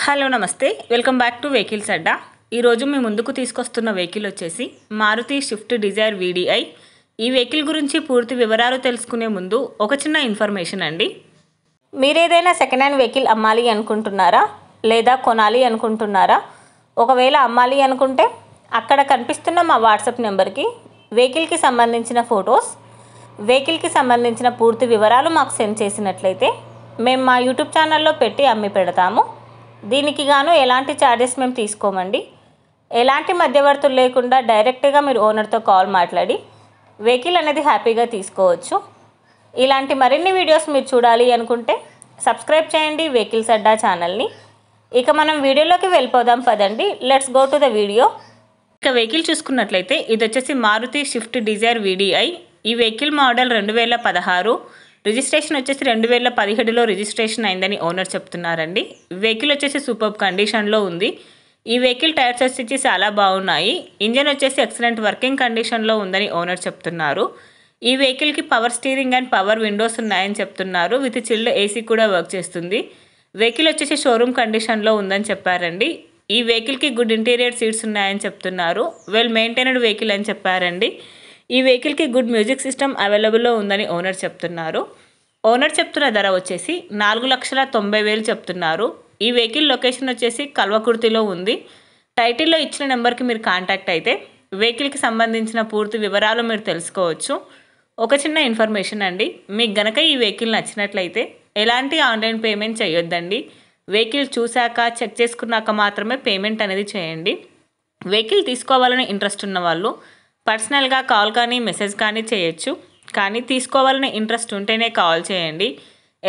Hello నమస్తే, welcome back to vehicles అడ్డా. ఈరోజు మీ ముందుకు తీసుకొస్తున్న వెహికల్ వచ్చేసి మారుతి స్విఫ్ట్ డిజైర్ వీడిఐ. ఈ వెహికల్ గురించి పూర్తి వివరాలు తెలుసుకునే ముందు ఒక చిన్న ఇన్ఫర్మేషన్ అండి. మీరేదైనా సెకండ్ హ్యాండ్ వెహికల్ అమ్మాలి అనుకుంటున్నారా లేదా కొనాలి అనుకుంటున్నారా? ఒకవేళ అమ్మాలి అనుకుంటే అక్కడ కనిపిస్తున్న మా వాట్సాప్ నెంబర్కి వెహికల్కి సంబంధించిన ఫొటోస్, వెహికల్కి సంబంధించిన పూర్తి వివరాలు మాకు సెండ్ చేసినట్లయితే మేము మా యూట్యూబ్ ఛానల్లో పెట్టి అమ్మి పెడతాము. దీనికి గాను ఎలాంటి ఛార్జెస్ మేము తీసుకోమండి. ఎలాంటి మధ్యవర్తులు లేకుండా డైరెక్ట్గా మీరు ఓనర్తో కాల్ మాట్లాడి వెహికల్ అనేది హ్యాపీగా తీసుకోవచ్చు. ఇలాంటి మరిన్ని వీడియోస్ మీరు చూడాలి అనుకుంటే సబ్స్క్రైబ్ చేయండి వెహికల్స్ అడ్డా ఛానల్ని. ఇక మనం వీడియోలోకి వెళ్ళిపోదాం పదండి. Let's go to the video. ఇక వెహికల్ చూసుకున్నట్లయితే ఇది వచ్చేసి మారుతి స్విఫ్ట్ డిజైర్ వీడిఐ. ఈ వెహికల్ మోడల్ 2016, రిజిస్ట్రేషన్ వచ్చేసి 2017లో రిజిస్ట్రేషన్ అయిందని ఓనర్ చెప్తున్నారండి. వెహికల్ వచ్చేసి సూపర్ కండిషన్లో ఉంది. ఈ వెహికల్ టైర్స్ వచ్చేసి చాలా బాగున్నాయి. ఇంజన్ వచ్చేసి ఎక్సలెంట్ వర్కింగ్ కండిషన్లో ఉందని ఓనర్ చెప్తున్నారు. ఈ వెహికల్కి power steering and power Windows ఉన్నాయని చెప్తున్నారు. విత్ చిల్డ్ ఏసీ కూడా వర్క్ చేస్తుంది. వెహికల్ వచ్చేసి షోరూమ్ కండిషన్లో ఉందని చెప్పారండి. ఈ వెహికల్కి గుడ్ ఇంటీరియర్ సీట్స్ ఉన్నాయని చెప్తున్నారు. వెల్ మెయింటైన్డ్ వెహికల్ అని చెప్పారండి. ఈ వెహికల్కి గుడ్ మ్యూజిక్ సిస్టమ్ అవైలబుల్లో ఉందని ఓనర్ చెప్తున్నారు. ఓనర్ చెప్తున్న ధర వచ్చేసి 4,90,000 చెప్తున్నారు. ఈ వెహికల్ లొకేషన్ వచ్చేసి కల్వకుర్తిలో ఉంది. టైటిల్లో ఇచ్చిన నెంబర్కి మీరు కాంటాక్ట్ అయితే వెహికల్కి సంబంధించిన పూర్తి వివరాలు మీరు తెలుసుకోవచ్చు. ఒక చిన్న ఇన్ఫర్మేషన్ అండి, మీకు గనక ఈ వెహికల్ నచ్చినట్లయితే ఎలాంటి ఆన్లైన్ పేమెంట్ చేయొద్దండి. వెహికల్ చూశాక చెక్ చేసుకున్నాక మాత్రమే పేమెంట్ అనేది చేయండి. వెహికల్ తీసుకోవాలని ఇంట్రెస్ట్ ఉన్న వాళ్ళు పర్సనల్గా కాల్ కానీ మెసేజ్ కానీ చేయొచ్చు. కానీ తీసుకోవాలని ఇంట్రెస్ట్ ఉంటేనే కాల్ చేయండి.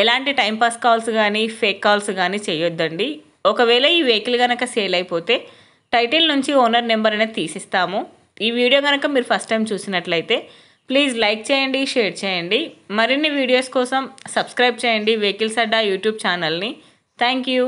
ఎలాంటి టైంపాస్ కాల్స్ కానీ ఫేక్ కాల్స్ కానీ చేయొద్దండి. ఒకవేళ ఈ వెహికల్ కనుక సేల్ అయిపోతే టైటిల్ నుంచి ఓనర్ నెంబర్ అనేది తీసిస్తాము. ఈ వీడియో కనుక మీరు ఫస్ట్ టైం చూసినట్లయితే ప్లీజ్ లైక్ చేయండి, షేర్ చేయండి. మరిన్ని వీడియోస్ కోసం సబ్స్క్రైబ్ చేయండి వెహికల్స్ అడ్డా యూట్యూబ్ ఛానల్ని. Thank you.